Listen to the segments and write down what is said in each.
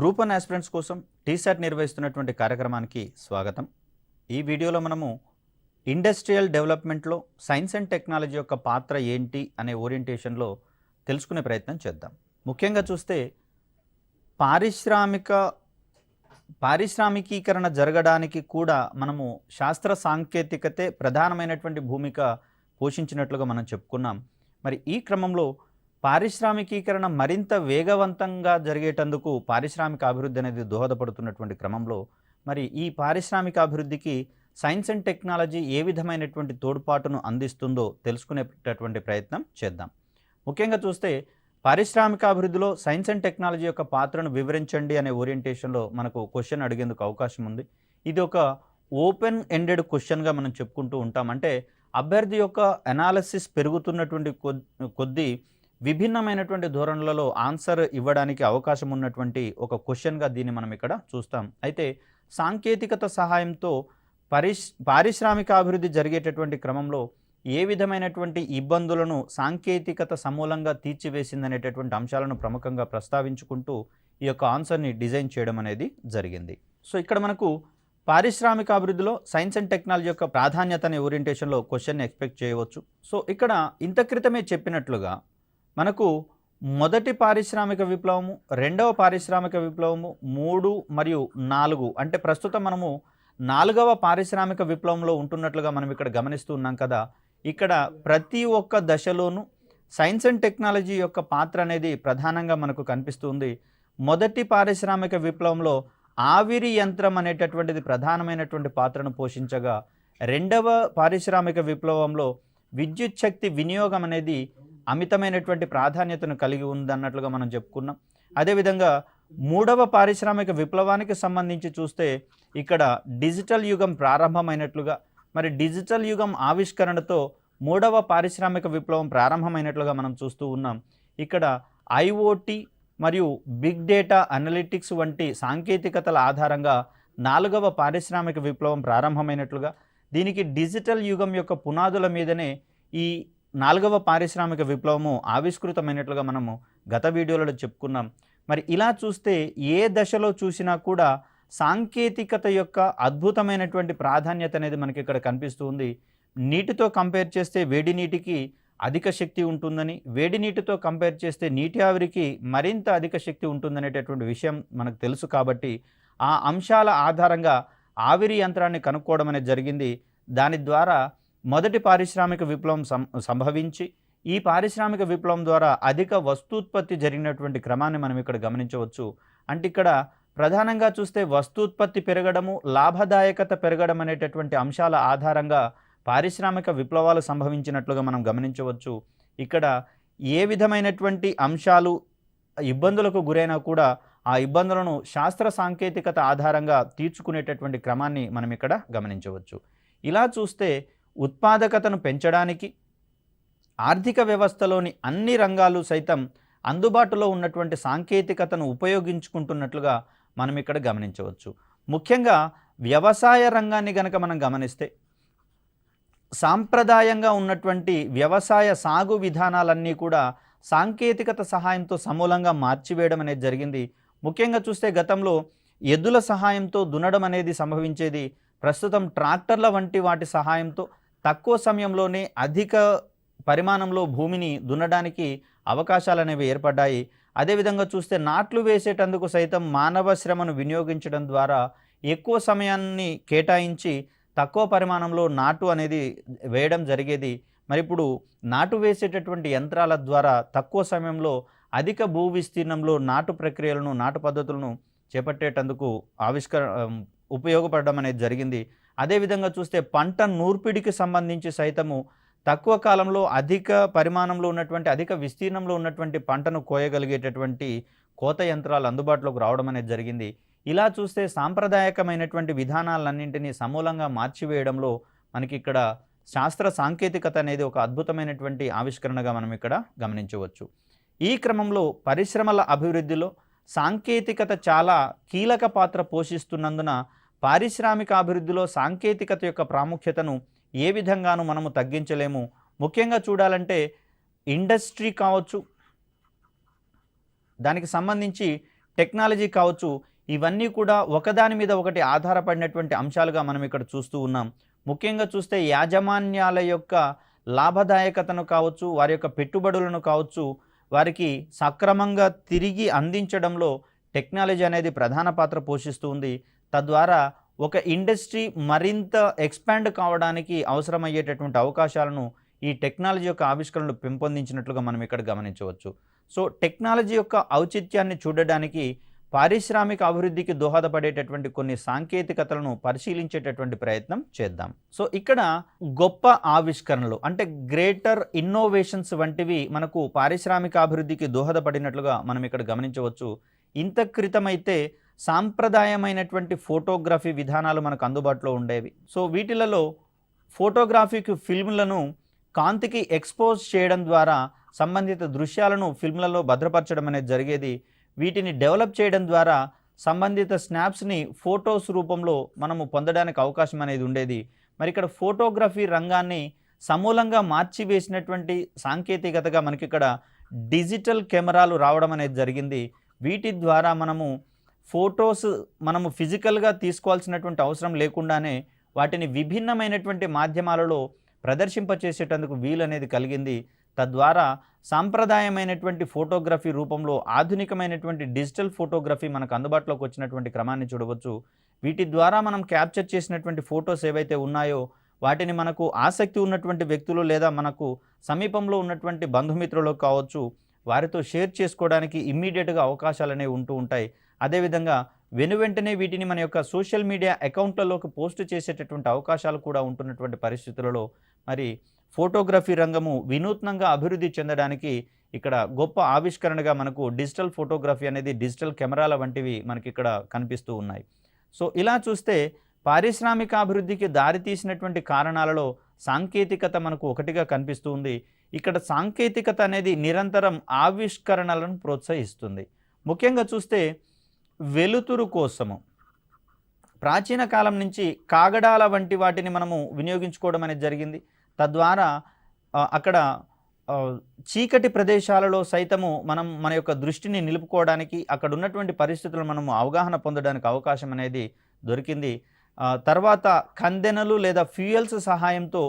Group 1 aspirants కోసం టీసాట్ నిర్వహిస్తున్నటువంటి కార్యక్రమానికి స్వాగతం. ఈ వీడియోలో మనము ఇండస్ట్రియల్ డెవలప్మెంట్లో సైన్స్ అండ్ టెక్నాలజీ యొక్క పాత్ర ఏంటి అనే ఓరియంటేషన్లో తెలుసుకునే ప్రయత్నం చేద్దాం. ముఖ్యంగా చూస్తే పారిశ్రామికీకరణ జరగడానికి కూడా మనము శాస్త్ర సాంకేతికతే ప్రధానమైనటువంటి భూమిక పోషించినట్లుగా మనం చెప్పుకున్నాం. మరి ఈ క్రమంలో పారిశ్రామికీకరణ మరింత వేగవంతంగా జరిగేటందుకు పారిశ్రామిక అభివృద్ధి అనేది దోహదపడుతున్నటువంటి క్రమంలో మరి ఈ పారిశ్రామిక అభివృద్ధికి సైన్స్ అండ్ టెక్నాలజీ ఏ విధమైనటువంటి తోడ్పాటును అందిస్తుందో తెలుసుకునేటటువంటి ప్రయత్నం చేద్దాం. ముఖ్యంగా చూస్తే పారిశ్రామిక అభివృద్ధిలో సైన్స్ అండ్ టెక్నాలజీ యొక్క పాత్రను వివరించండి అనే ఓరియంటేషన్లో మనకు క్వశ్చన్ అడిగేందుకు అవకాశం ఉంది. ఇది ఒక ఓపెన్ ఎండెడ్ క్వశ్చన్గా మనం చెప్పుకుంటూ ఉంటాం. అంటే అభ్యర్థి యొక్క అనాలిసిస్ పెరుగుతున్నటువంటి కొద్దీ విభిన్నమైనటువంటి ధోరణులలో ఆన్సర్ ఇవ్వడానికి అవకాశం ఉన్నటువంటి ఒక క్వశ్చన్గా దీన్ని మనం ఇక్కడ చూస్తాం. అయితే సాంకేతికత సహాయంతో పారిశ్రామిక అభివృద్ధి జరిగేటటువంటి క్రమంలో ఏ విధమైనటువంటి ఇబ్బందులను సాంకేతికత సమూలంగా తీర్చివేసిందనేటటువంటి అంశాలను ప్రముఖంగా ప్రస్తావించుకుంటూ ఈ యొక్క ఆన్సర్ని డిజైన్ చేయడం అనేది జరిగింది. సో ఇక్కడ మనకు పారిశ్రామిక అభివృద్ధిలో సైన్స్ అండ్ టెక్నాలజీ యొక్క ప్రాధాన్యత అనే ఓరియంటేషన్లో క్వశ్చన్ని ఎక్స్పెక్ట్ చేయవచ్చు. సో ఇక్కడ ఇంత క్రితమే చెప్పినట్లుగా మనకు మొదటి పారిశ్రామిక విప్లవము, రెండవ పారిశ్రామిక విప్లవము, 3 మరియు 4 అంటే ప్రస్తుతం మనము 4వ పారిశ్రామిక విప్లవంలో ఉంటున్నట్లుగా మనం ఇక్కడ గమనిస్తూ ఉన్నాం కదా. ఇక్కడ ప్రతి ఒక్క దశలోనూ సైన్స్ అండ్ టెక్నాలజీ యొక్క పాత్ర అనేది ప్రధానంగా మనకు కనిపిస్తుంది. మొదటి పారిశ్రామిక విప్లవంలో ఆవిరి యంత్రం అనేటటువంటిది ప్రధానమైనటువంటి పాత్రను పోషించగా, రెండవ పారిశ్రామిక విప్లవంలో విద్యుత్ శక్తి వినియోగం అనేది అమితమైనటువంటి ప్రాధాన్యతను కలిగి ఉందన్నట్లుగా మనం చెప్పుకున్నాం. అదేవిధంగా 3వ పారిశ్రామిక విప్లవానికి సంబంధించి చూస్తే ఇక్కడ డిజిటల్ యుగం ప్రారంభమైనట్లుగా, మరి డిజిటల్ యుగం ఆవిష్కరణతో 3వ పారిశ్రామిక విప్లవం ప్రారంభమైనట్లుగా మనం చూస్తూ ఉన్నాం. ఇక్కడ ఐఓటీ మరియు బిగ్ డేటా అనలిటిక్స్ వంటి సాంకేతికతల ఆధారంగా 4వ పారిశ్రామిక విప్లవం ప్రారంభమైనట్లుగా, దీనికి డిజిటల్ యుగం యొక్క పునాదుల మీదనే ఈ 4వ పారిశ్రామిక విప్లవము ఆవిష్కృతమైనట్లుగా మనము గత వీడియోలలో చెప్పుకున్నాం. మరి ఇలా చూస్తే ఏ దశలో చూసినా కూడా సాంకేతికత యొక్క అద్భుతమైనటువంటి ప్రాధాన్యత అనేది మనకి ఇక్కడ కనిపిస్తూ ఉంది. నీటితో కంపేర్ చేస్తే వేడి నీటికి అధిక శక్తి ఉంటుందని, వేడి నీటితో కంపేర్ చేస్తే నీటి ఆవిరికి మరింత అధిక శక్తి ఉంటుందనేటటువంటి విషయం మనకు తెలుసు. కాబట్టి ఆ అంశాల ఆధారంగా ఆవిరి యంత్రాన్ని కనుక్కోవడం అనేది జరిగింది. దాని ద్వారా మొదటి పారిశ్రామిక విప్లవం సంభవించి ఈ పారిశ్రామిక విప్లవం ద్వారా అధిక వస్తూత్పత్తి జరిగినటువంటి క్రమాన్ని మనం ఇక్కడ గమనించవచ్చు. అంటే ఇక్కడ ప్రధానంగా చూస్తే వస్తూత్పత్తి పెరగడము, లాభదాయకత పెరగడం అనేటటువంటి అంశాల ఆధారంగా పారిశ్రామిక విప్లవాలు సంభవించినట్లుగా మనం గమనించవచ్చు. ఇక్కడ ఏ విధమైనటువంటి అంశాలు ఇబ్బందులకు గురైనా కూడా ఆ ఇబ్బందులను శాస్త్ర సాంకేతికత ఆధారంగా తీర్చుకునేటటువంటి క్రమాన్ని మనం ఇక్కడ గమనించవచ్చు. ఇలా చూస్తే ఉత్పాదకతను పెంచడానికి ఆర్థిక వ్యవస్థలోని అన్ని రంగాలు సైతం అందుబాటులో ఉన్నటువంటి సాంకేతికతను ఉపయోగించుకుంటున్నట్లుగా మనం ఇక్కడ గమనించవచ్చు. ముఖ్యంగా వ్యవసాయ రంగాన్ని గనక మనం గమనిస్తే సాంప్రదాయంగా ఉన్నటువంటి వ్యవసాయ సాగు విధానాలన్నీ కూడా సాంకేతికత సహాయంతో సమూలంగా మార్చివేయడం అనేది జరిగింది. ముఖ్యంగా చూస్తే గతంలో ఎద్దుల సహాయంతో దున్నడం అనేది సంభవించేది. ప్రస్తుతం ట్రాక్టర్ల వంటి వాటి సహాయంతో తక్కువ సమయంలోనే అధిక పరిమాణంలో భూమిని దున్నడానికి అవకాశాలు అనేవి ఏర్పడ్డాయి. అదేవిధంగా చూస్తే నాట్లు వేసేటందుకు సైతం మానవ శ్రమను వినియోగించడం ద్వారా ఎక్కువ సమయాన్ని కేటాయించి తక్కువ పరిమాణంలో నాటు అనేది వేయడం జరిగేది. మరి ఇప్పుడు నాటు వేసేటటువంటి యంత్రాల ద్వారా తక్కువ సమయంలో అధిక భూ విస్తీర్ణంలో నాటు ప్రక్రియలను, నాటు పద్ధతులను చేపట్టేటందుకు ఉపయోగపడడం అనేది జరిగింది. అదేవిధంగా చూస్తే పంట నూర్పిడికి సంబంధించి సైతము తక్కువ కాలంలో అధిక పరిమాణంలో ఉన్నటువంటి, అధిక విస్తీర్ణంలో ఉన్నటువంటి పంటను కోయగలిగేటటువంటి కోత యంత్రాలు అందుబాటులోకి రావడం అనేది జరిగింది. ఇలా చూస్తే సాంప్రదాయకమైనటువంటి విధానాలన్నింటినీ సమూలంగా మార్చివేయడంలో మనకి ఇక్కడ శాస్త్ర సాంకేతికత అనేది ఒక అద్భుతమైనటువంటి ఆవిష్కరణగా మనం ఇక్కడ గమనించవచ్చు. ఈ క్రమంలో పరిశ్రమల అభివృద్ధిలో సాంకేతికత చాలా కీలక పాత్ర పోషిస్తున్నందున పారిశ్రామిక అభివృద్ధిలో సాంకేతికత యొక్క ప్రాముఖ్యతను ఏ విధంగానూ మనము తగ్గించలేము. ముఖ్యంగా చూడాలంటే ఇండస్ట్రీ కావచ్చు, దానికి సంబంధించి టెక్నాలజీ కావచ్చు, ఇవన్నీ కూడా ఒకదాని మీద ఒకటి ఆధారపడినటువంటి అంశాలుగా మనం ఇక్కడ చూస్తూ ఉన్నాం. ముఖ్యంగా చూస్తే యాజమాన్యాల యొక్క లాభదాయకతను కావచ్చు, వారి యొక్క పెట్టుబడులను కావచ్చు, వారికి సక్రమంగా తిరిగి అందించడంలో టెక్నాలజీ అనేది ప్రధాన పాత్ర పోషిస్తూ ఉంది. తద్వారా ఒక ఇండస్ట్రీ మరింత ఎక్స్పాండ్ కావడానికి అవసరమయ్యేటటువంటి అవకాశాలను ఈ టెక్నాలజీ యొక్క ఆవిష్కరణలు పెంపొందించినట్లుగా మనం ఇక్కడ గమనించవచ్చు. సో టెక్నాలజీ యొక్క ఔచిత్యాన్ని చూడడానికి పారిశ్రామిక అభివృద్ధికి దోహదపడేటటువంటి కొన్ని సాంకేతికతలను పరిశీలించేటటువంటి ప్రయత్నం చేద్దాం. సో ఇక్కడ గొప్ప ఆవిష్కరణలు అంటే గ్రేటర్ ఇన్నోవేషన్స్ వంటివి మనకు పారిశ్రామిక అభివృద్ధికి దోహదపడినట్లుగా మనం ఇక్కడ గమనించవచ్చు. ఇంత క్రితమైతే సాంప్రదాయమైనటువంటి ఫోటోగ్రఫీ విధానాలు మనకు అందుబాటులో ఉండేవి. సో వీటిలలో ఫోటోగ్రాఫిక్ ఫిల్మ్లను కాంతికి ఎక్స్పోజ్ చేయడం ద్వారా సంబంధిత దృశ్యాలను ఫిల్మ్లలో భద్రపరచడం అనేది జరిగేది. వీటిని డెవలప్ చేయడం ద్వారా సంబంధిత స్నాప్స్ని ఫొటోస్ రూపంలో మనము పొందడానికి అవకాశం అనేది ఉండేది. మరి ఇక్కడ ఫోటోగ్రఫీ రంగాన్ని సమూలంగా మార్చివేసినటువంటి సాంకేతికతగా మనకి ఇక్కడ డిజిటల్ కెమెరాలు రావడం అనేది జరిగింది. వీటి ద్వారా మనము ఫిజికల్గా తీసుకోవాల్సినటువంటి అవసరం లేకుండానే వాటిని విభిన్నమైనటువంటి మాధ్యమాలలో ప్రదర్శింపచేసేటందుకు వీలు అనేది కలిగింది. తద్వారా సాంప్రదాయమైనటువంటి ఫోటోగ్రఫీ రూపంలో ఆధునికమైనటువంటి డిజిటల్ ఫోటోగ్రఫీ మనకు అందుబాటులోకి వచ్చినటువంటి క్రమాన్ని చూడవచ్చు. వీటి ద్వారా మనం క్యాప్చర్ చేసినటువంటి ఫొటోస్ ఏవైతే ఉన్నాయో వాటిని మనకు ఆసక్తి ఉన్నటువంటి వ్యక్తులు లేదా మనకు సమీపంలో ఉన్నటువంటి బంధుమిత్రులు కావచ్చు, వారితో షేర్ చేసుకోవడానికి ఇమ్మీడియట్గా అవకాశాలు అనేవి ఉంటూ ఉంటాయి. అదేవిధంగా వెనువెంటనే వీటిని మన యొక్క సోషల్ మీడియా అకౌంట్లలోకి పోస్ట్ చేసేటటువంటి అవకాశాలు కూడా ఉంటున్నటువంటి పరిస్థితులలో మరి ఫోటోగ్రఫీ రంగము వినూత్నంగా అభివృద్ధి చెందడానికి ఇక్కడ గొప్ప ఆవిష్కరణగా మనకు డిజిటల్ ఫోటోగ్రఫీ అనేది డిజిటల్ కెమెరాల వంటివి మనకి ఇక్కడ కనిపిస్తూ ఉన్నాయి. సో ఇలా చూస్తే పారిశ్రామిక అభివృద్ధికి దారితీసినటువంటి కారణాలలో సాంకేతికత మనకు ఒకటిగా కనిపిస్తూ ఉంది. ఇక్కడ సాంకేతికత అనేది నిరంతరం ఆవిష్కరణలను ప్రోత్సహిస్తుంది. ముఖ్యంగా చూస్తే వెలుతురు కోసము ప్రాచీన కాలం నుంచి కాగడాల వంటి వాటిని మనము వినియోగించుకోవడం అనేది జరిగింది. తద్వారా అక్కడ చీకటి ప్రదేశాలలో సైతము మన యొక్క దృష్టిని నిలుపుకోవడానికి అక్కడ ఉన్నటువంటి పరిస్థితులను మనము అవగాహన పొందడానికి అవకాశం అనేది దొరికింది. తర్వాత కందెనలు లేదా ఫ్యూయల్స్ సహాయంతో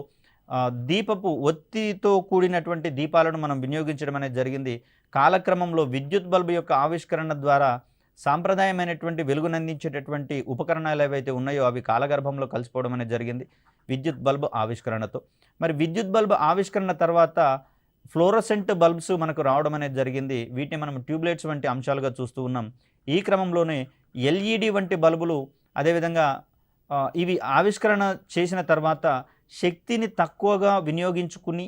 దీపపు ఒత్తితో కూడినటువంటి దీపాలను మనం వినియోగించడం అనేది జరిగింది. కాలక్రమంలో విద్యుత్ బల్బు యొక్క ఆవిష్కరణ ద్వారా సాంప్రదాయమైనటువంటి వెలుగునందించేటటువంటి ఉపకరణాలు ఏవైతే ఉన్నాయో అవి కాలగర్భంలో కలిసిపోవడం అనేది జరిగింది విద్యుత్ బల్బు ఆవిష్కరణతో. మరి విద్యుత్ బల్బు ఆవిష్కరణ తర్వాత ఫ్లోరసెంట్ బల్బ్స్ మనకు రావడం అనేది జరిగింది. వీటిని మనం ట్యూబ్లైట్స్ వంటి అంశాలుగా చూస్తూ ఉన్నాం. ఈ క్రమంలోనే ఎల్ఈడి వంటి బల్బులు అదేవిధంగా ఇవి ఆవిష్కరణ చేసిన తర్వాత శక్తిని తక్కువగా వినియోగించుకుని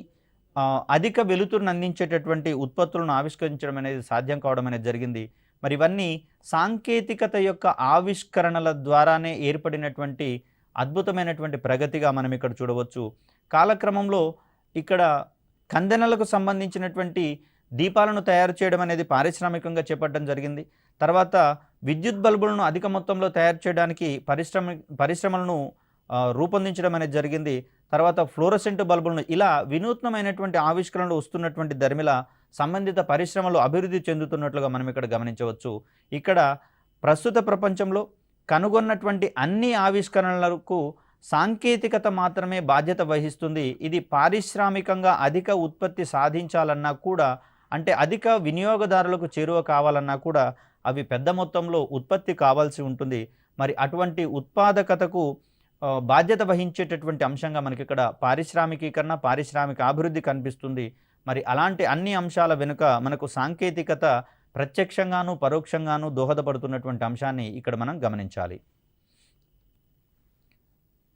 అధిక వెలుతురును అందించేటటువంటి ఉత్పత్తులను ఆవిష్కరించడం అనేది సాధ్యం కావడం అనేది జరిగింది. మరి ఇవన్నీ సాంకేతికత యొక్క ఆవిష్కరణల ద్వారానే ఏర్పడినటువంటి అద్భుతమైనటువంటి ప్రగతిగా మనం ఇక్కడ చూడవచ్చు. కాలక్రమంలో ఇక్కడ కందెనలకు సంబంధించినటువంటి దీపాలను తయారు చేయడం అనేది పారిశ్రామికంగా చేపట్టడం జరిగింది. తర్వాత విద్యుత్ బల్బులను అధిక మొత్తంలో తయారు చేయడానికి పరిశ్రమలను రూపొందించడం అనేది జరిగింది. తర్వాత ఫ్లోరసెంట్ బల్బులను ఇలా వినూత్నమైనటువంటి ఆవిష్కరణలు వస్తున్నటువంటి ధర్మిల సంబంధిత పరిశ్రమలు అభివృద్ధి చెందుతున్నట్లుగా మనం ఇక్కడ గమనించవచ్చు. ఇక్కడ ప్రస్తుత ప్రపంచంలో కనుగొన్నటువంటి అన్ని ఆవిష్కరణలకు సాంకేతికత మాత్రమే బాధ్యత వహిస్తుంది. ఇది పారిశ్రామికంగా అధిక ఉత్పత్తి సాధించాలన్నా కూడా అంటే అధిక వినియోగదారులకు చేరువ కావాలన్నా కూడా అవి పెద్ద మొత్తంలో ఉత్పత్తి కావాల్సి ఉంటుంది. మరి అటువంటి ఉత్పాదకతకు బాధ్యత వహించేటటువంటి అంశంగా మనకి ఇక్కడ పారిశ్రామికీకరణ పారిశ్రామిక అభివృద్ధి కనిపిస్తుంది. మరి అలాంటి అన్ని అంశాల వెనుక మనకు సాంకేతికత ప్రత్యక్షంగాను పరోక్షంగాను దోహదపడుతున్నటువంటి అంశాన్ని ఇక్కడ మనం గమనించాలి.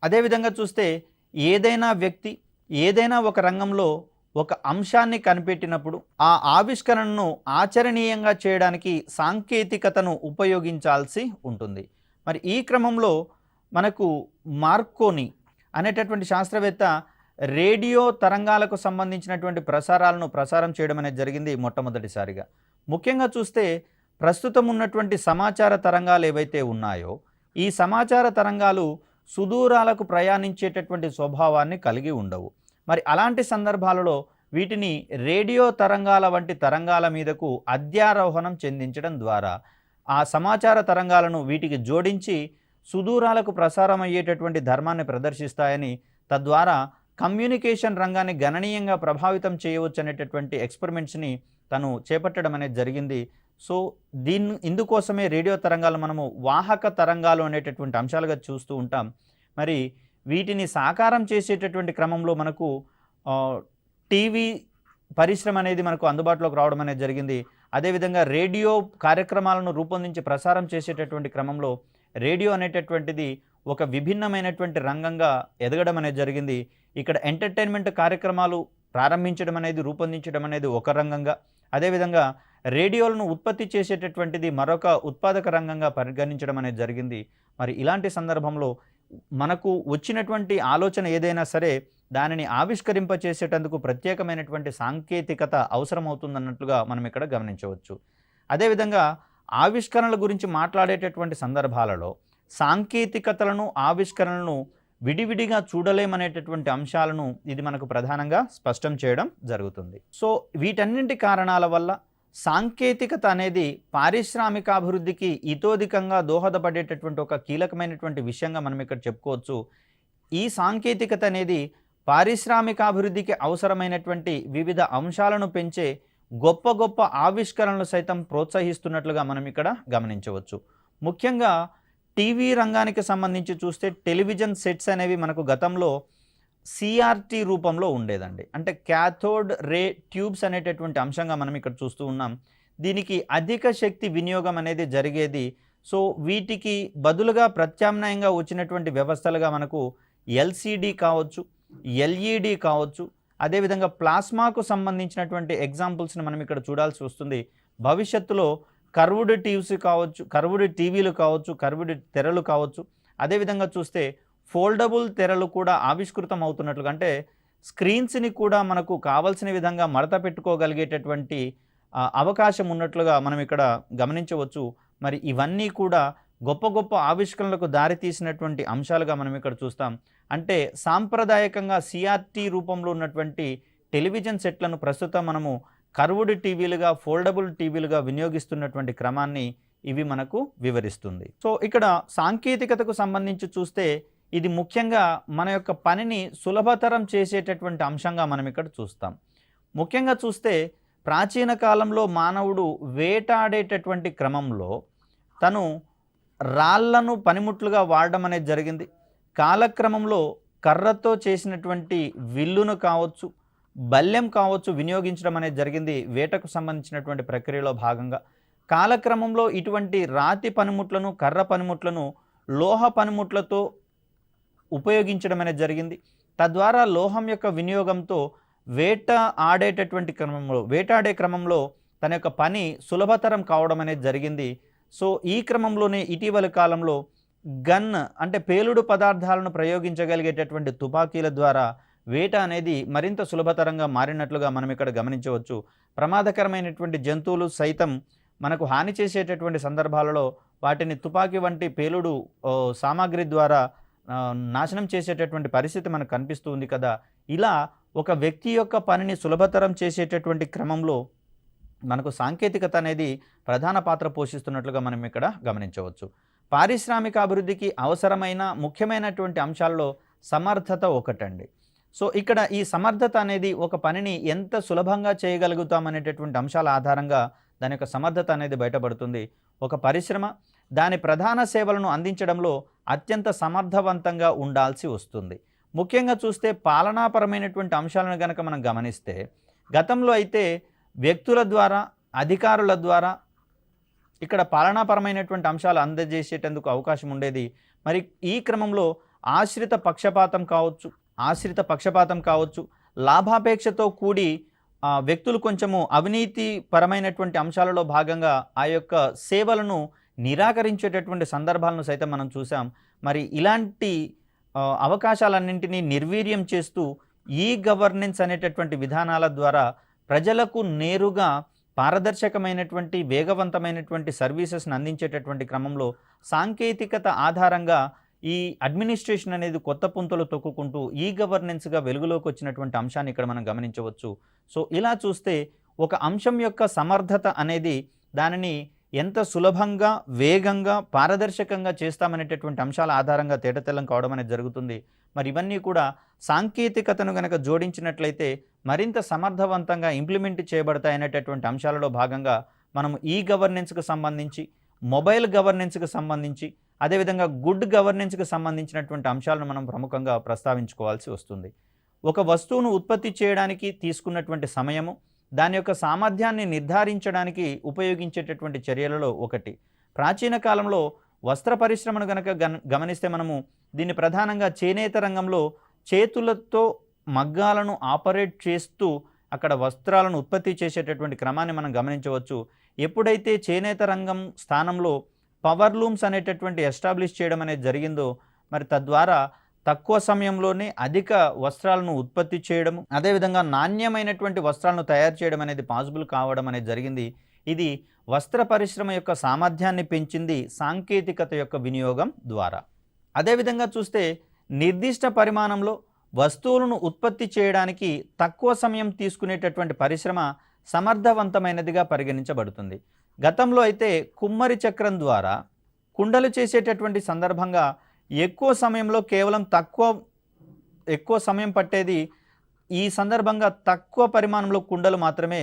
అదేవిధంగా చూస్తే ఏదైనా వ్యక్తి ఏదైనా ఒక రంగంలో ఒక అంశాన్ని కనిపెట్టినప్పుడు ఆ ఆవిష్కరణను ఆచరణీయంగా చేయడానికి సాంకేతికతను ఉపయోగించాల్సి ఉంటుంది. మరి ఈ క్రమంలో మనకు మార్కోని అనేటటువంటి శాస్త్రవేత్త రేడియో తరంగాలకు సంబంధించినటువంటి ప్రసారం చేయడం అనేది జరిగింది మొట్టమొదటిసారిగా. ముఖ్యంగా చూస్తే ప్రస్తుతం ఉన్నటువంటి సమాచార తరంగాలు ఏవైతే ఉన్నాయో ఈ సమాచార తరంగాలు సుదూరాలకు ప్రయాణించేటటువంటి స్వభావాన్ని కలిగి ఉండవు. మరి అలాంటి సందర్భాలలో వీటిని రేడియో తరంగాల వంటి తరంగాల మీదకు అధ్యారోహణం చెందించడం ద్వారా ఆ సమాచార తరంగాలను వీటికి జోడించి సుదూరాలకు ప్రసారం అయ్యేటటువంటి ధర్మాన్ని ప్రదర్శిస్తాయని, తద్వారా కమ్యూనికేషన్ రంగాన్ని గణనీయంగా ప్రభావితం చేయవచ్చు అనేటటువంటి ఎక్స్పెరిమెంట్స్ని తను చేపట్టడం అనేది జరిగింది. సో ఇందుకోసమే రేడియో తరంగాలు మనము వాహక తరంగాలు అనేటటువంటి అంశాలుగా చూస్తూ ఉంటాం. మరి వీటిని సాకారం చేసేటటువంటి క్రమంలో మనకు టీవీ పరిశ్రమ అనేది మనకు అందుబాటులోకి రావడం అనేది జరిగింది. అదేవిధంగా రేడియో కార్యక్రమాలను రూపొందించి ప్రసారం చేసేటటువంటి క్రమంలో రేడియో అనేటటువంటిది ఒక విభిన్నమైనటువంటి రంగంగా ఎదగడం అనేది జరిగింది. ఇక్కడ ఎంటర్టైన్మెంట్ కార్యక్రమాలు ప్రారంభించడం అనేది, రూపొందించడం అనేది ఒక రంగంగా, అదేవిధంగా రేడియోలను ఉత్పత్తి చేసేటటువంటిది మరొక ఉత్పాదక రంగంగా పరిగణించడం అనేది జరిగింది. మరి ఇలాంటి సందర్భంలో మనకు వచ్చినటువంటి ఆలోచన ఏదైనా సరే దానిని ఆవిష్కరింపచేసేటందుకు ప్రత్యేకమైనటువంటి సాంకేతికత అవసరమవుతుందన్నట్లుగా మనం ఇక్కడ గమనించవచ్చు. అదేవిధంగా ఆవిష్కరణల గురించి మాట్లాడేటటువంటి సందర్భాలలో సాంకేతికతలను, ఆవిష్కరణలను విడివిడిగా చూడలేమనేటటువంటి అంశాలను ఇది మనకు ప్రధానంగా స్పష్టం చేయడం జరుగుతుంది. సో వీటన్నింటి కారణాల వల్ల సాంకేతికత అనేది పారిశ్రామికాభివృద్ధికి ఇతోధికంగా దోహదపడేటటువంటి ఒక కీలకమైనటువంటి విషయంగా మనం ఇక్కడ చెప్పుకోవచ్చు. ఈ సాంకేతికత అనేది పారిశ్రామికాభివృద్ధికి అవసరమైనటువంటి వివిధ అంశాలను పెంచే గొప్ప గొప్ప ఆవిష్కరణలు సైతం ప్రోత్సహిస్తున్నట్లుగా మనం ఇక్కడ గమనించవచ్చు. ముఖ్యంగా టీవీ రంగానికి సంబంధించి చూస్తే టెలివిజన్ సెట్స్ అనేవి మనకు గతంలో సిఆర్టీ రూపంలో ఉండేదండి. అంటే క్యాథోడ్ రే ట్యూబ్స్ అనేటటువంటి అంశంగా మనం ఇక్కడ చూస్తూ ఉన్నాం. దీనికి అధిక శక్తి వినియోగం అనేది జరిగేది. సో వీటికి బదులుగా ప్రత్యామ్నాయంగా వచ్చినటువంటి వ్యవస్థలుగా మనకు ఎల్సిడి కావచ్చు, ఎల్ఈడి కావచ్చు, అదేవిధంగా ప్లాస్మాకు సంబంధించినటువంటి ఎగ్జాంపుల్స్ని మనం ఇక్కడ చూడాల్సి వస్తుంది. భవిష్యత్తులో కర్వ్డ్ టీవీలు కావచ్చు, కర్వ్డ్ తెరలు కావచ్చు, అదేవిధంగా చూస్తే ఫోల్డబుల్ తెరలు కూడా ఆవిష్కృతం అవుతున్నట్లుగా, అంటే స్క్రీన్స్ని కూడా మనకు కావాల్సిన విధంగా మడత పెట్టుకోగలిగేటటువంటి అవకాశం ఉన్నట్లుగా మనం ఇక్కడ గమనించవచ్చు. మరి ఇవన్నీ కూడా గొప్ప గొప్ప ఆవిష్కరణలకు దారితీసినటువంటి అంశాలుగా మనం ఇక్కడ చూస్తాం. అంటే సాంప్రదాయకంగా సిఆర్టీ రూపంలో ఉన్నటువంటి టెలివిజన్ సెట్లను ప్రస్తుతం మనము కర్వ్డ్ టీవీలుగా, ఫోల్డబుల్ టీవీలుగా వినియోగిస్తున్నటువంటి క్రమాన్ని ఇవి మనకు వివరిస్తుంది. సో ఇక్కడ సాంకేతికతకు సంబంధించి చూస్తే ఇది ముఖ్యంగా మన యొక్క పనిని సులభతరం చేసేటటువంటి అంశంగా మనం ఇక్కడ చూస్తాం. ముఖ్యంగా చూస్తే ప్రాచీన కాలంలో మానవుడు వేటాడేటటువంటి క్రమంలో తను రాళ్లను పనిముట్లుగా వాడడం అనేది జరిగింది. కాలక్రమంలో కర్రతో చేసినటువంటి విల్లును కావచ్చు, బల్లెం కావచ్చు వినియోగించడం అనేది జరిగింది వేటకు సంబంధించినటువంటి ప్రక్రియలో భాగంగా. కాలక్రమంలో ఇటువంటి రాతి పనిముట్లను, కర్ర పనిముట్లను లోహ పనిముట్లతో ఉపయోగించడం అనేది జరిగింది. తద్వారా లోహం యొక్క వినియోగంతో వేటాడే క్రమంలో తన యొక్క పని సులభతరం కావడం అనేది జరిగింది. సో ఈ క్రమంలోనే ఇటీవల కాలంలో గన్ అంటే పేలుడు పదార్థాలను ప్రయోగించగలిగేటటువంటి తుపాకీల ద్వారా వేట అనేది మరింత సులభతరంగా మారినట్లుగా మనం ఇక్కడ గమనించవచ్చు. ప్రమాదకరమైనటువంటి జంతువులు సైతం మనకు హాని చేసేటటువంటి సందర్భాలలో వాటిని తుపాకీ వంటి పేలుడు సామాగ్రి ద్వారా నాశనం చేసేటటువంటి పరిస్థితి మనకు కనిపిస్తూ ఉంది కదా. ఇలా ఒక వ్యక్తి యొక్క పనిని సులభతరం చేసేటటువంటి క్రమంలో మనకు సాంకేతికత అనేది ప్రధాన పాత్ర పోషిస్తున్నట్లుగా మనం ఇక్కడ గమనించవచ్చు. పారిశ్రామిక అభివృద్ధికి అవసరమైన ముఖ్యమైనటువంటి అంశాల్లో సమర్థత ఒకటండి. సో ఇక్కడ ఈ సమర్థత అనేది ఒక పనిని ఎంత సులభంగా చేయగలుగుతామనేటటువంటి అంశాల ఆధారంగా దాని యొక్క సమర్థత అనేది బయటపడుతుంది. ఒక పరిశ్రమ దాని ప్రధాన సేవలను అందించడంలో అత్యంత సమర్థవంతంగా ఉండాల్సి వస్తుంది. ముఖ్యంగా చూస్తే పాలనాపరమైనటువంటి అంశాలను కనుక మనం గమనిస్తే గతంలో అయితే వ్యక్తుల ద్వారా, అధికారుల ద్వారా ఇక్కడ పాలనాపరమైనటువంటి అంశాలు అందజేసేటందుకు అవకాశం ఉండేది. మరి ఈ క్రమంలో ఆశ్రిత పక్షపాతం కావచ్చు, లాభాపేక్షతో కూడి వ్యక్తులు కొంచెము అవినీతి పరమైనటువంటి అంశాలలో భాగంగా ఆ యొక్క సేవలను నిరాకరించేటటువంటి సందర్భాలను సైతం మనం చూసాం. మరి ఇలాంటి అవకాశాలన్నింటినీ నిర్వీర్యం చేస్తూ ఈ గవర్నెన్స్ అనేటటువంటి విధానాల ద్వారా ప్రజలకు నేరుగా పారదర్శకమైనటువంటి, వేగవంతమైనటువంటి సర్వీసెస్ని అందించేటటువంటి క్రమంలో సాంకేతికత ఆధారంగా ఈ అడ్మినిస్ట్రేషన్ అనేది కొత్త పుంతలు తొక్కుకుంటూ ఈ గవర్నెన్స్గా వెలుగులోకి వచ్చినటువంటి అంశాన్ని ఇక్కడ మనం గమనించవచ్చు. సో ఇలా చూస్తే ఒక అంశం యొక్క సమర్థత అనేది దానిని ఎంత సులభంగా, వేగంగా, పారదర్శకంగా చేస్తామనేటటువంటి అంశాల ఆధారంగా తేటతెల్లం కావడం అనేది జరుగుతుంది. మరి ఇవన్నీ కూడా సాంకేతికతను గనక జోడించినట్లయితే మరింత సమర్థవంతంగా ఇంప్లిమెంట్ చేయబడతాయనేటటువంటి అంశాలలో భాగంగా మనం ఈ గవర్నెన్స్‌కు సంబంధించి, మొబైల్ గవర్నెన్స్‌కు సంబంధించి, అదేవిధంగా గుడ్ గవర్నెన్స్‌కి సంబంధించినటువంటి అంశాలను మనం ప్రముఖంగా ప్రస్తావించుకోవాల్సి వస్తుంది. ఒక వస్తువును ఉత్పత్తి చేయడానికి తీసుకున్నటువంటి సమయము, దాని యొక్క సామర్థ్యాన్ని నిర్ధారించడానికి ఉపయోగించేటటువంటి చర్యలలో ఒకటి. ప్రాచీన కాలంలో వస్త్ర పరిశ్రమను గనక గమనిస్తే మనము దీన్ని ప్రధానంగా చేనేత రంగంలో చేతులతో మగ్గాలను ఆపరేట్ చేస్తూ అక్కడ వస్త్రాలను ఉత్పత్తి చేసేటటువంటి క్రమాన్ని మనం గమనించవచ్చు. ఎప్పుడైతే చేనేత రంగం స్థానంలో పవర్ లూమ్స్ అనేటటువంటి ఎస్టాబ్లిష్ చేయడం అనేది జరిగిందో, మరి తద్వారా తక్కువ సమయంలోనే అధిక వస్త్రాలను ఉత్పత్తి చేయడం, అదేవిధంగా నాణ్యమైనటువంటి వస్త్రాలను తయారు చేయడం అనేది పాసిబుల్ కావడం అనేది జరిగింది. ఇది వస్త్ర పరిశ్రమ యొక్క సామర్థ్యాన్ని పెంచింది సాంకేతికత యొక్క వినియోగం ద్వారా. అదేవిధంగా చూస్తే నిర్దిష్ట పరిమాణంలో వస్తువులను ఉత్పత్తి చేయడానికి తక్కువ సమయం తీసుకునేటటువంటి పరిశ్రమ సమర్థవంతమైనదిగా పరిగణించబడుతుంది. గతంలో అయితే కుమ్మరి చక్రం ద్వారా కుండలు చేసేటటువంటి సందర్భంగా ఎక్కువ సమయంలో కేవలం ఎక్కువ సమయం పట్టేది. ఈ సందర్భంగా తక్కువ పరిమాణంలో కుండలు మాత్రమే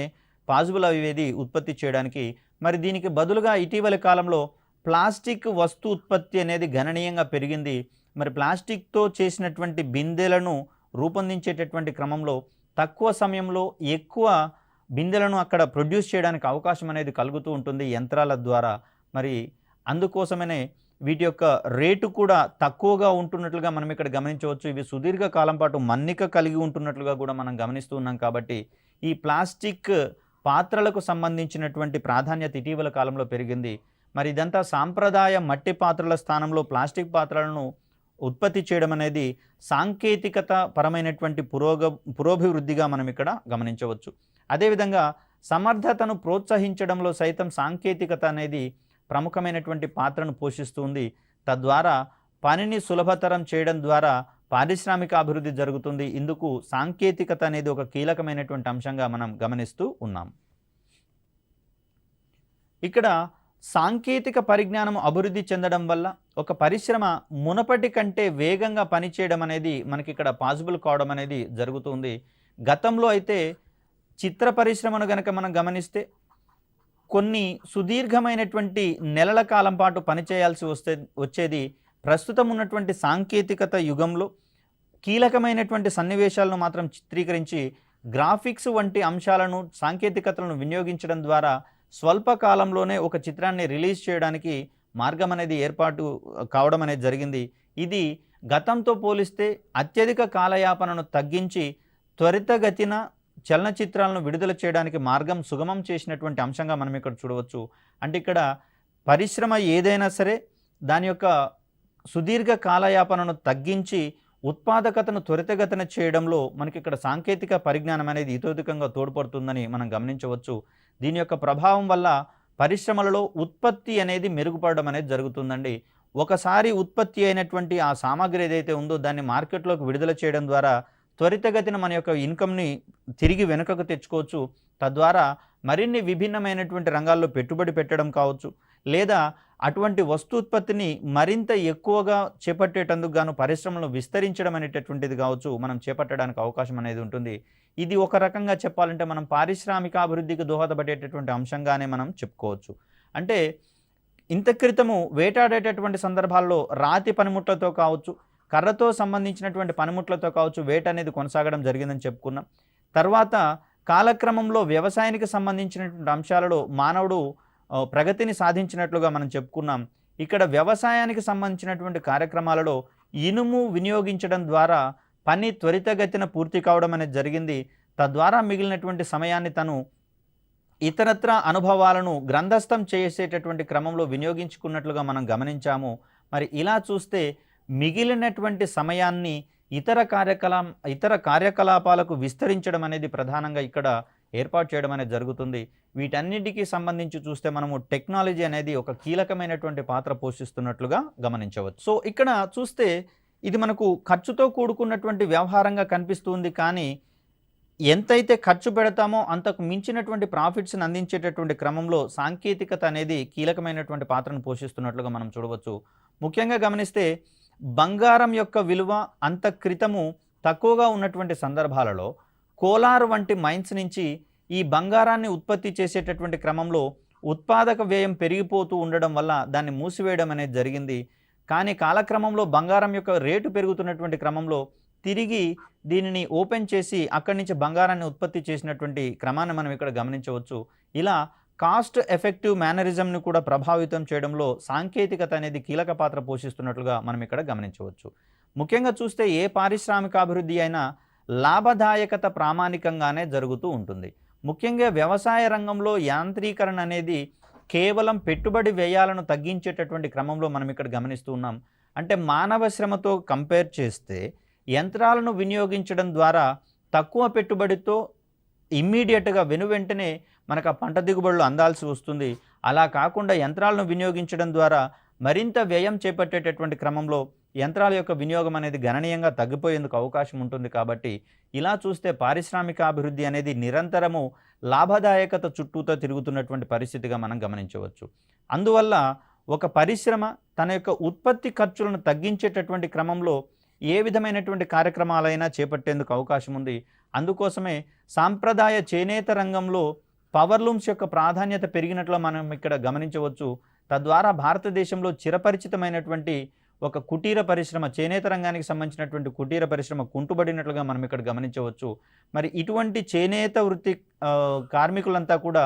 పాసిబుల్ అయ్యేది ఉత్పత్తి చేయడానికి. మరి దీనికి బదులుగా ఇటీవలి కాలంలో ప్లాస్టిక్ వస్తు ఉత్పత్తి అనేది గణనీయంగా పెరిగింది. మరి ప్లాస్టిక్తో చేసినటువంటి బిందెలను రూపొందించేటటువంటి క్రమంలో తక్కువ సమయంలో ఎక్కువ బిందెలను అక్కడ ప్రొడ్యూస్ చేయడానికి అవకాశం అనేది కలుగుతూ ఉంటుంది యంత్రాల ద్వారా. మరి అందుకోసమనే వీటి యొక్క రేటు కూడా తక్కువగా ఉంటున్నట్లుగా మనం ఇక్కడ గమనించవచ్చు. ఇవి సుదీర్ఘ కాలం పాటు మన్నిక కలిగి ఉంటున్నట్లుగా కూడా మనం గమనిస్తూ ఉన్నాం. కాబట్టి ఈ ప్లాస్టిక్ పాత్రలకు సంబంధించినటువంటి ప్రాధాన్యత ఇటీవల కాలంలో పెరిగింది. మరి ఇదంతా సాంప్రదాయ మట్టి పాత్రల స్థానంలో ప్లాస్టిక్ పాత్రలను ఉత్పత్తి చేయడం అనేది సాంకేతికత పరమైనటువంటి పురోభివృద్ధిగా మనం ఇక్కడ గమనించవచ్చు. అదేవిధంగా సమర్థతను ప్రోత్సహించడంలో సైతం సాంకేతికత అనేది ప్రముఖమైనటువంటి పాత్రను పోషిస్తుంది. తద్వారా పనిని సులభతరం చేయడం ద్వారా పారిశ్రామిక అభివృద్ధి జరుగుతుంది. ఇందుకు సాంకేతికత అనేది ఒక కీలకమైనటువంటి అంశంగా మనం గమనిస్తూ ఉన్నాం. ఇక్కడ సాంకేతిక పరిజ్ఞానం అభివృద్ధి చెందడం వల్ల ఒక పరిశ్రమ మునపటి కంటే వేగంగా పనిచేయడం అనేది మనకి ఇక్కడ పాసిబుల్ కావడం అనేది జరుగుతుంది. గతంలో అయితే చిత్ర పరిశ్రమను గనక మనం గమనిస్తే కొన్ని సుదీర్ఘమైనటువంటి నెలల కాలం పాటు పనిచేయాల్సి వచ్చేది. ప్రస్తుతం ఉన్నటువంటి సాంకేతికత యుగంలో కీలకమైనటువంటి సన్నివేశాలను మాత్రం చిత్రీకరించి గ్రాఫిక్స్ వంటి అంశాలను, సాంకేతికతలను వినియోగించడం ద్వారా స్వల్ప కాలంలోనే ఒక చిత్రాన్ని రిలీజ్ చేయడానికి మార్గం అనేది ఏర్పాటు కావడం అనేది జరిగింది. ఇది గతంతో పోలిస్తే అత్యధిక కాలయాపనను తగ్గించి త్వరితగతిన చలనచిత్రాలను విడుదల చేయడానికి మార్గం సుగమం చేసినటువంటి అంశంగా మనం ఇక్కడ చూడవచ్చు. అంటే ఇక్కడ పరిశ్రమ ఏదైనా సరే దాని యొక్క సుదీర్ఘ కాలయాపనను తగ్గించి ఉత్పాదకతను త్వరితగతిన చేయడంలో మనకి ఇక్కడ సాంకేతిక పరిజ్ఞానం అనేది ఇతోధికంగా తోడ్పడుతుందని మనం గమనించవచ్చు. దీని యొక్క ప్రభావం వల్ల పరిశ్రమలలో ఉత్పత్తి అనేది మెరుగుపడడం అనేది జరుగుతుందండి. ఒకసారి ఉత్పత్తి అయినటువంటి ఆ సామాగ్రి ఏదైతే ఉందో దాన్ని మార్కెట్లోకి విడుదల చేయడం ద్వారా త్వరితగతిన మన యొక్క ఇన్కమ్ని తిరిగి వెనుకకు తెచ్చుకోవచ్చు. తద్వారా మరిన్ని విభిన్నమైనటువంటి రంగాల్లో పెట్టుబడి పెట్టడం కావచ్చు, లేదా అటువంటి వస్తూత్పత్తిని మరింత ఎక్కువగా చేపట్టేటందుకు గాను పరిశ్రమలను విస్తరించడం అనేటటువంటిది కావచ్చు మనం చేపట్టడానికి అవకాశం అనేది ఉంటుంది. ఇది ఒక రకంగా చెప్పాలంటే మనం పారిశ్రామిక అభివృద్ధికి దోహదపడేటటువంటి అంశంగానే మనం చెప్పుకోవచ్చు. అంటే ఇంత క్రితము వేటాడేటటువంటి సందర్భాల్లో రాతి పనిముట్లతో కావచ్చు, కర్రతో సంబంధించినటువంటి పనిముట్లతో కావచ్చు వేట అనేది కొనసాగడం జరిగిందని చెప్పుకున్నాం. తర్వాత కాలక్రమంలో వ్యవసాయానికి సంబంధించినటువంటి అంశాలలో మానవుడు ప్రగతిని సాధించినట్లుగా మనం చెప్పుకున్నాం. ఇక్కడ వ్యవసాయానికి సంబంధించినటువంటి కార్యక్రమాలలో ఇనుము వినియోగించడం ద్వారా పని త్వరితగతిన పూర్తి కావడం అనేది జరిగింది. తద్వారా మిగిలినటువంటి సమయాన్ని తను ఇతరత్ర అనుభవాలను గ్రంథస్థం చేసేటటువంటి క్రమంలో వినియోగించుకున్నట్లుగా మనం గమనించాము. మరి ఇలా చూస్తే మిగిలినటువంటి సమయాన్ని ఇతర కార్యకలాపాలకు విస్తరించడం అనేది ప్రధానంగా ఇక్కడ ఏర్పాటు చేయడం అనేది జరుగుతుంది. వీటన్నిటికీ సంబంధించి చూస్తే మనము టెక్నాలజీ అనేది ఒక కీలకమైనటువంటి పాత్ర పోషిస్తున్నట్లుగా గమనించవచ్చు. సో ఇక్కడ చూస్తే ఇది మనకు ఖర్చుతో కూడుకున్నటువంటి వ్యవహారంగా కనిపిస్తుంది. కానీ ఎంతైతే ఖర్చు పెడతామో అంతకు మించినటువంటి ప్రాఫిట్స్‌ని అందించేటటువంటి క్రమంలో సాంకేతికత అనేది కీలకమైనటువంటి పాత్రను పోషిస్తున్నట్లుగా మనం చూడవచ్చు. ముఖ్యంగా గమనిస్తే బంగారం యొక్క విలువ అంత క్రితము తక్కువగా ఉన్నటువంటి సందర్భాలలో కోలార్ వంటి మైన్స్ నుంచి ఈ బంగారాన్ని ఉత్పత్తి చేసేటటువంటి క్రమంలో ఉత్పాదక వ్యయం పెరిగిపోతూ ఉండడం వల్ల దాన్ని మూసివేయడం అనేది జరిగింది. కానీ కాలక్రమంలో బంగారం యొక్క రేటు పెరుగుతున్నటువంటి క్రమంలో తిరిగి దీనిని ఓపెన్ చేసి అక్కడి నుంచి బంగారాన్ని ఉత్పత్తి చేసినటువంటి క్రమాన్ని మనం ఇక్కడ గమనించవచ్చు. ఇలా కాస్ట్ ఎఫెక్టివ్ మేనరిజంను కూడా ప్రభావితం చేయడంలో సాంకేతికత అనేది కీలక పాత్ర పోషిస్తున్నట్లుగా మనం ఇక్కడ గమనించవచ్చు. ముఖ్యంగా చూస్తే ఏ పారిశ్రామికాభివృద్ధి అయినా లాభదాయకత ప్రామాణికంగానే జరుగుతూ ఉంటుంది. ముఖ్యంగా వ్యవసాయ రంగంలో యాంత్రీకరణ అనేది కేవలం పెట్టుబడి వ్యయాలను తగ్గించేటటువంటి క్రమంలో మనం ఇక్కడ గమనిస్తూ ఉన్నాం. అంటే మానవ శ్రమతో కంపేర్ చేస్తే యంత్రాలను వినియోగించడం ద్వారా తక్కువ పెట్టుబడితో ఇమ్మీడియట్‌గా వెనువెంటనే మనకు ఆ పంట దిగుబడులు అందాల్సి వస్తుంది. అలా కాకుండా యంత్రాలను వినియోగించడం ద్వారా మరింత వ్యయం చేపట్టేటటువంటి క్రమంలో యంత్రాల యొక్క వినియోగం అనేది గణనీయంగా తగ్గిపోయేందుకు అవకాశం ఉంటుంది. కాబట్టి ఇలా చూస్తే పారిశ్రామికాభివృద్ధి అనేది నిరంతరము లాభదాయకత చుట్టూతో తిరుగుతున్నటువంటి పరిస్థితిగా మనం గమనించవచ్చు. అందువల్ల ఒక పరిశ్రమ తన యొక్క ఉత్పత్తి ఖర్చులను తగ్గించేటటువంటి క్రమంలో ఏ విధమైనటువంటి కార్యక్రమాలైనా చేపట్టేందుకు అవకాశం ఉంది. అందుకోసమే సాంప్రదాయ చేనేత రంగంలో పవర్లూమ్స్ యొక్క ప్రాధాన్యత పెరిగినట్లు మనం ఇక్కడ గమనించవచ్చు. తద్వారా భారతదేశంలో చిరపరిచితమైనటువంటి ఒక కుటీర పరిశ్రమ, చేనేత రంగానికి సంబంధించినటువంటి కుటీర పరిశ్రమ కుంటుబడినట్లుగా మనం ఇక్కడ గమనించవచ్చు. మరి ఇటువంటి చేనేత వృత్తి కార్మికులంతా కూడా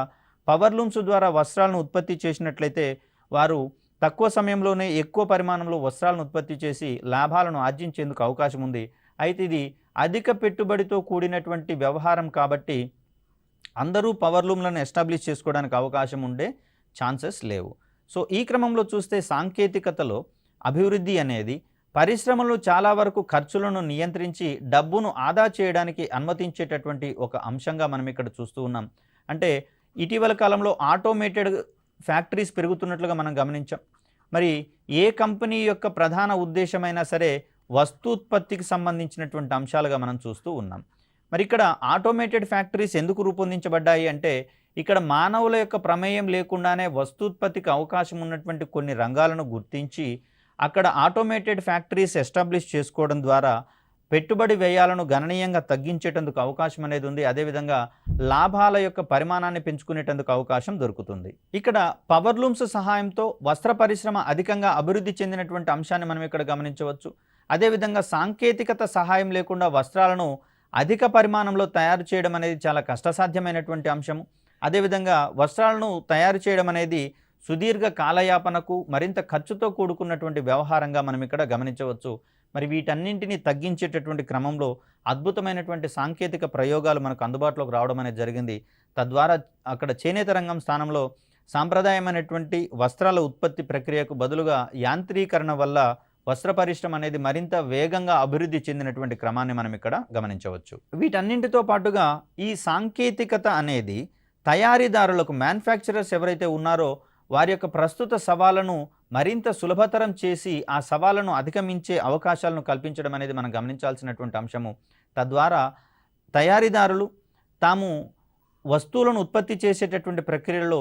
పవర్లూమ్స్ ద్వారా వస్త్రాలను ఉత్పత్తి చేసినట్లయితే వారు తక్కువ సమయంలోనే ఎక్కువ పరిమాణంలో వస్త్రాలను ఉత్పత్తి చేసి లాభాలను ఆర్జించేందుకు అవకాశం ఉంది. అయితే ఇది అధిక పెట్టుబడితో కూడినటువంటి వ్యవహారం కాబట్టి అందరూ పవర్లూమ్లను ఎస్టాబ్లిష్ చేసుకోవడానికి అవకాశం ఉండే ఛాన్సెస్ లేవు. సో ఈ క్రమంలో చూస్తే సాంకేతికతలో అభివృద్ధి అనేది పరిశ్రమలు చాలా వరకు ఖర్చులను నియంత్రించి డబ్బును ఆదా చేయడానికి అనుమతించేటటువంటి ఒక అంశంగా మనం ఇక్కడ చూస్తూ ఉన్నాం. అంటే ఇటీవల కాలంలో ఆటోమేటెడ్ ఫ్యాక్టరీస్ పెరుగుతున్నట్లుగా మనం గమనించాం. మరి ఏ కంపెనీ యొక్క ప్రధాన ఉద్దేశమైనా సరే వస్తూత్పత్తికి సంబంధించినటువంటి అంశాలుగా మనం చూస్తూ ఉన్నాం. మరి ఇక్కడ ఆటోమేటెడ్ ఫ్యాక్టరీస్ ఎందుకు రూపొందించబడ్డాయి అంటే ఇక్కడ మానవుల యొక్క ప్రమేయం లేకుండానే వస్తూత్పత్తికి అవకాశం ఉన్నటువంటి కొన్ని రంగాలను గుర్తించి అక్కడ ఆటోమేటెడ్ ఫ్యాక్టరీస్ ఎస్టాబ్లిష్ చేసుకోవడం ద్వారా పెట్టుబడి వ్యయాలను గణనీయంగా తగ్గించేటందుకు అవకాశం అనేది ఉంది. అదేవిధంగా లాభాల యొక్క పరిమాణాన్ని పెంచుకునేటందుకు అవకాశం దొరుకుతుంది. ఇక్కడ పవర్లూమ్స్ సహాయంతో వస్త్ర పరిశ్రమ అధికంగా అభివృద్ధి చెందినటువంటి అంశాన్ని మనం ఇక్కడ గమనించవచ్చు. అదేవిధంగా సాంకేతికత సహాయం లేకుండా వస్త్రాలను అధిక పరిమాణంలో తయారు చేయడం అనేది చాలా కష్టసాధ్యమైనటువంటి అంశము. అదేవిధంగా వస్త్రాలను తయారు చేయడం అనేది సుదీర్ఘ కాలయాపనకు మరింత ఖర్చుతో కూడుకున్నటువంటి వ్యవహారంగా మనం ఇక్కడ గమనించవచ్చు. మరి వీటన్నింటినీ తగ్గించేటటువంటి క్రమంలో అద్భుతమైనటువంటి సాంకేతిక ప్రయోగాలు మనకు అందుబాటులోకి రావడం అనేది జరిగింది. తద్వారా అక్కడ చేనేత రంగం స్థానంలో సాంప్రదాయమైనటువంటి వస్త్రాల ఉత్పత్తి ప్రక్రియకు బదులుగా యాంత్రీకరణ వల్ల వస్త్ర పరిశ్రమ అనేది మరింత వేగంగా అభివృద్ధి చెందినటువంటి క్రమాన్ని మనం ఇక్కడ గమనించవచ్చు. వీటన్నింటితో పాటుగా ఈ సాంకేతికత అనేది తయారీదారులకు, మ్యానుఫ్యాక్చరర్స్ ఎవరైతే ఉన్నారో వారి యొక్క ప్రస్తుత సవాళ్లను మరింత సులభతరం చేసి ఆ సవాళ్లను అధిగమించే అవకాశాలను కల్పించడం అనేది మనం గమనించాల్సినటువంటి అంశము. తద్వారా తయారీదారులు తాము వస్తువులను ఉత్పత్తి చేసేటటువంటి ప్రక్రియలో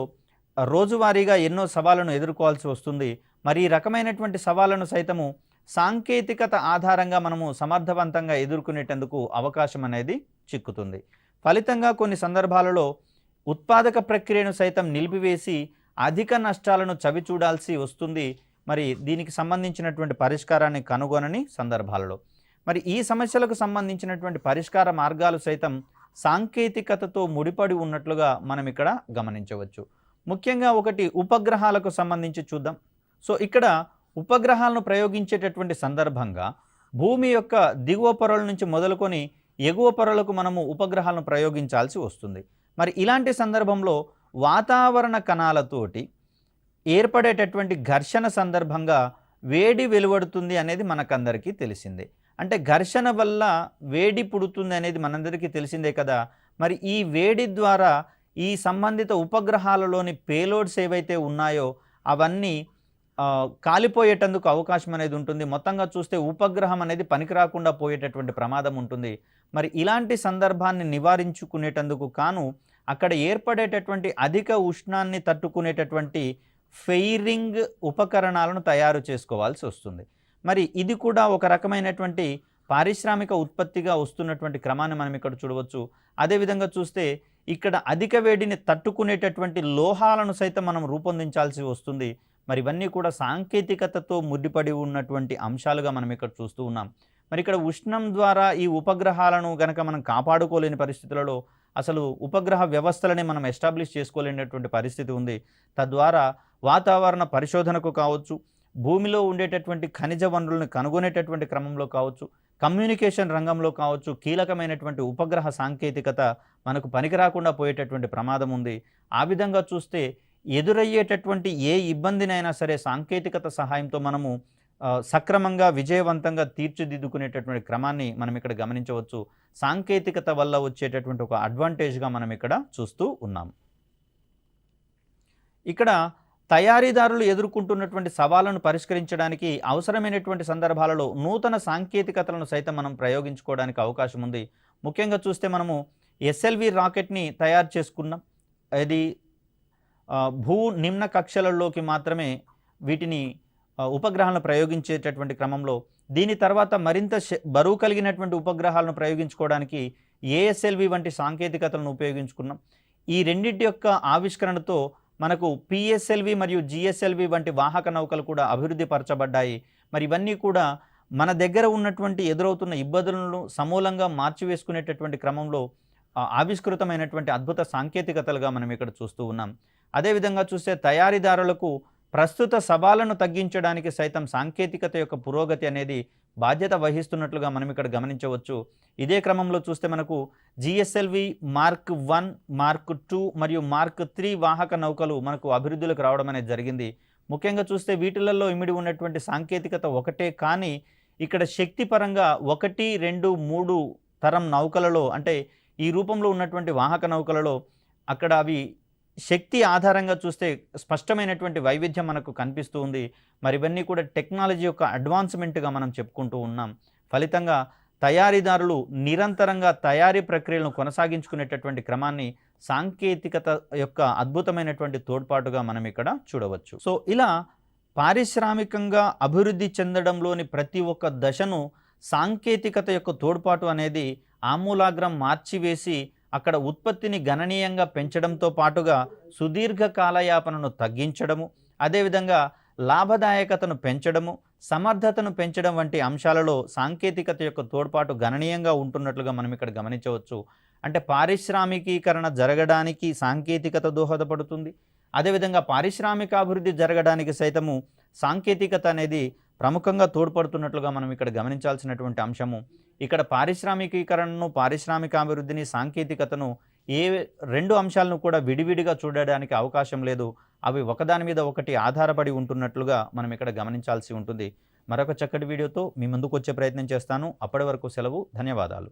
రోజువారీగా ఎన్నో సవాళ్లను ఎదుర్కోవాల్సి వస్తుంది. మరి ఈ రకమైనటువంటి సవాళ్లను సైతము సాంకేతికత ఆధారంగా మనము సమర్థవంతంగా ఎదుర్కొనేటందుకు అవకాశం అనేది చిక్కుతుంది. ఫలితంగా కొన్ని సందర్భాలలో ఉత్పాదక ప్రక్రియను సైతం నిలిపివేసి అధిక నష్టాలను చవిచూడాల్సి వస్తుంది. మరి దీనికి సంబంధించినటువంటి పరిష్కారాన్ని కనుగొనని సందర్భాలలో మరి ఈ సమస్యలకు సంబంధించినటువంటి పరిష్కార మార్గాలు సైతం సాంకేతికతతో ముడిపడి ఉన్నట్లుగా మనం ఇక్కడ గమనించవచ్చు. ముఖ్యంగా ఒకటి ఉపగ్రహాలకు సంబంధించి చూద్దాం. సో ఇక్కడ ఉపగ్రహాలను ప్రయోగించేటటువంటి సందర్భంగా భూమి యొక్క దిగువ పొరల నుంచి మొదలుకొని ఎగువ పొరలకు మనము ఉపగ్రహాలను ప్రయోగించాల్సి వస్తుంది. మరి ఇలాంటి సందర్భంలో వాతావరణ కణాలతోటి ఏర్పడేటటువంటి ఘర్షణ సందర్భంగా వేడి వెలువడుతుంది అనేది మనకందరికీ తెలిసిందే. అంటే ఘర్షణ వల్ల వేడి పుడుతుంది అనేది మనందరికీ తెలిసిందే కదా. మరి ఈ వేడి ద్వారా ఈ సంబంధిత ఉపగ్రహాలలోని పేలోడ్స్ ఏవైతే ఉన్నాయో అవన్నీ కాలిపోయేటందుకు అవకాశం అనేది ఉంటుంది. మొత్తంగా చూస్తే ఉపగ్రహం అనేది పనికి రాకుండా పోయేటటువంటి ప్రమాదం ఉంటుంది. మరి ఇలాంటి సందర్భాన్ని నివారించుకునేటందుకు కాను అక్కడ ఏర్పడేటటువంటి అధిక ఉష్ణాన్ని తట్టుకునేటటువంటి ఫెయిరింగ్ ఉపకరణాలను తయారు చేసుకోవాల్సి వస్తుంది. మరి ఇది కూడా ఒక రకమైనటువంటి పారిశ్రామిక ఉత్పత్తిగా వస్తున్నటువంటి క్రమాన్ని మనం ఇక్కడ చూడవచ్చు. అదేవిధంగా చూస్తే ఇక్కడ అధిక వేడిని తట్టుకునేటటువంటి లోహాలను సైతం మనం రూపొందించాల్సి వస్తుంది. మరి ఇవన్నీ కూడా సాంకేతికతతో ముడిపడి ఉన్నటువంటి అంశాలుగా మనం ఇక్కడ చూస్తూ ఉన్నాం. మరి ఇక్కడ ఉష్ణం ద్వారా ఈ ఉపగ్రహాలను గనక మనం కాపాడుకోలేని పరిస్థితులలో అసలు ఉపగ్రహ వ్యవస్థలని మనం ఎస్టాబ్లిష్ చేసుకోలేనటువంటి పరిస్థితి ఉంది. తద్వారా వాతావరణ పరిశోధనకు కావచ్చు, భూమిలో ఉండేటటువంటి ఖనిజ వనరులను కనుగొనేటటువంటి క్రమంలో కావచ్చు, కమ్యూనికేషన్ రంగంలో కావచ్చు, కీలకమైనటువంటి ఉపగ్రహ సాంకేతికత మనకు పనికి రాకుండా పోయేటటువంటి ప్రమాదం ఉంది. ఆ విధంగా చూస్తే ఎదురయ్యేటటువంటి ఏ ఇబ్బందినైనా సరే సాంకేతికత సహాయంతో మనము సక్రమంగా విజయవంతంగా తీర్చిదిద్దుకునేటటువంటి క్రమాన్ని మనం ఇక్కడ గమనించవచ్చు. సాంకేతికత వల్ల వచ్చేటటువంటి ఒక అడ్వాంటేజ్గా మనం ఇక్కడ చూస్తూ ఉన్నాం. ఇక్కడ తయారీదారులు ఎదుర్కొంటున్నటువంటి సవాళ్లను పరిష్కరించడానికి అవసరమైనటువంటి సందర్భాలలో నూతన సాంకేతికతలను సైతం మనం ప్రయోగించుకోవడానికి అవకాశం ఉంది. ముఖ్యంగా చూస్తే మనము ఎస్ఎల్వి రాకెట్ని తయారు చేసుకున్నాం. ఇది భూ నిమ్న కక్షలలోకి మాత్రమే వీటిని ఉపగ్రహాలను ప్రయోగించేటటువంటి క్రమంలో దీని తర్వాత మరింత బరువు కలిగినటువంటి ఉపగ్రహాలను ప్రయోగించుకోవడానికి ఏఎస్ఎల్వి వంటి సాంకేతికతలను ఉపయోగించుకున్నాం. ఈ రెండింటి యొక్క ఆవిష్కరణతో మనకు పిఎస్ఎల్వి మరియు జిఎస్ఎల్వి వంటి వాహక నౌకలు కూడా అభివృద్ధి పరచబడ్డాయి. మరి ఇవన్నీ కూడా మన దగ్గర ఉన్నటువంటి ఎదురవుతున్న ఇబ్బందులను సమూలంగా మార్చివేసుకునేటటువంటి క్రమంలో ఆవిష్కృతమైనటువంటి అద్భుత సాంకేతికతలుగా మనం ఇక్కడ చూస్తూ ఉన్నాం. అదేవిధంగా చూస్తే తయారీదారులకు ప్రస్తుత సవాళ్లను తగ్గించడానికి సైతం సాంకేతికత యొక్క పురోగతి అనేది బాధ్యత వహిస్తున్నట్లుగా మనం ఇక్కడ గమనించవచ్చు. ఇదే క్రమంలో చూస్తే మనకు జిఎస్ఎల్వి మార్క్ 1, మార్క్ 2 మరియు మార్క్ 3 వాహక నౌకలు మనకు అభివృద్ధిలోకి రావడం అనేది జరిగింది. ముఖ్యంగా చూస్తే వీటిలలో ఇమిడి ఉన్నటువంటి సాంకేతికత ఒకటే, కానీ ఇక్కడ శక్తి పరంగా 1, 2, 3 తరం నౌకలలో అంటే ఈ రూపంలో ఉన్నటువంటి వాహక నౌకలలో అక్కడ అవి శక్తి ఆధారంగా చూస్తే స్పష్టమైనటువంటి వైవిధ్యం మనకు కనిపిస్తూ ఉంది. మరి ఇవన్నీ కూడా టెక్నాలజీ యొక్క అడ్వాన్స్మెంట్గా మనం చెప్పుకుంటూ ఉన్నాం. ఫలితంగా తయారీదారులు నిరంతరంగా తయారీ ప్రక్రియలను కొనసాగించుకునేటటువంటి క్రమాన్ని సాంకేతికత యొక్క అద్భుతమైనటువంటి తోడ్పాటుగా మనం ఇక్కడ చూడవచ్చు. సో ఇలా పారిశ్రామికంగా అభివృద్ధి చెందడంలోని ప్రతి ఒక్క దశను సాంకేతికత యొక్క తోడ్పాటు అనేది ఆమూలాగ్రం మార్చివేసి అక్కడ ఉత్పత్తిని గణనీయంగా పెంచడంతో పాటుగా సుదీర్ఘ కాలయాపనను తగ్గించడము, అదేవిధంగా లాభదాయకతను పెంచడము, సమర్థతను పెంచడం వంటి అంశాలలో సాంకేతికత యొక్క తోడ్పాటు గణనీయంగా ఉంటున్నట్లుగా మనం ఇక్కడ గమనించవచ్చు. అంటే పారిశ్రామికీకరణ జరగడానికి సాంకేతికత దోహదపడుతుంది. అదేవిధంగా పారిశ్రామిక అభివృద్ధి జరగడానికి సైతము సాంకేతికత అనేది ప్రముఖంగా తోడ్పడుతున్నట్లుగా మనం ఇక్కడ గమనించాల్సినటువంటి అంశము. ఇక్కడ పారిశ్రామికీకరణను, పారిశ్రామికాభివృద్ధిని, సాంకేతికతను ఏ రెండు అంశాలను కూడా విడివిడిగా చూడడానికి అవకాశం లేదు. అవి ఒకదాని మీద ఒకటి ఆధారపడి ఉంటున్నట్లుగా మనం ఇక్కడ గమనించాల్సి ఉంటుంది. మరొక చక్కటి వీడియోతో మీ ముందుకు వచ్చే ప్రయత్నం చేస్తాను. అప్పటి వరకు సెలవు. ధన్యవాదాలు.